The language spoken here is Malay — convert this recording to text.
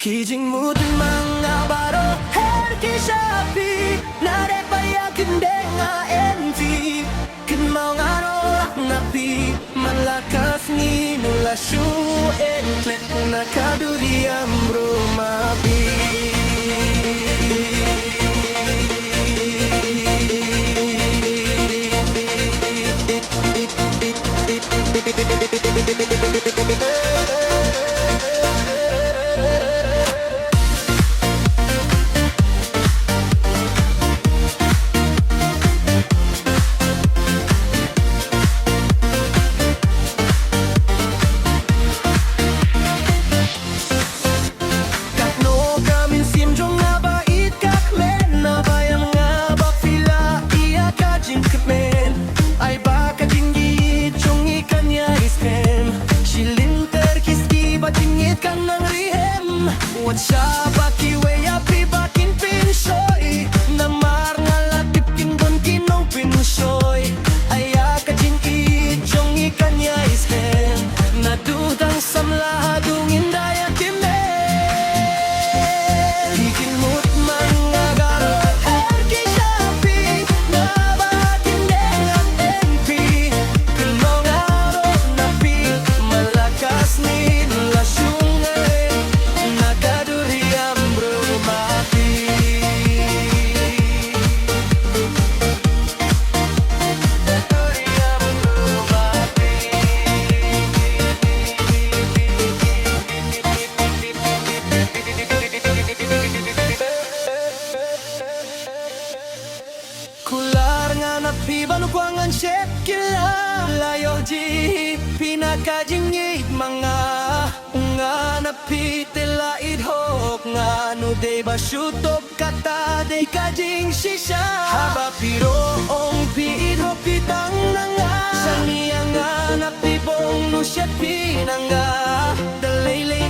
Kijing mood mga baro Herki Shopee Nare paya kende nga NV Kinmao nga rorak na pi Malakas ni nula shu Enklet na kaduri amro mabi Whatsa baki weya pi bakin pinsoy Namar nga latip kinbon kinong pinsoy Aya ka jing ijong ikanya isken Nadudang samlahadong indaya kimen Ikimut mga garo Herki Shopee Nabatin dengan NP Kinong aro na pi Malakas ni lasyong Kular nga na piban kwangan chef kila Layo ji pinakajingit mga Nga na pitila idhok Nga no de ba syutop kata de kajing shisha Haba piro ong piidhok pitang nga Saniya nga na pibong no chef pinanga Dalaylay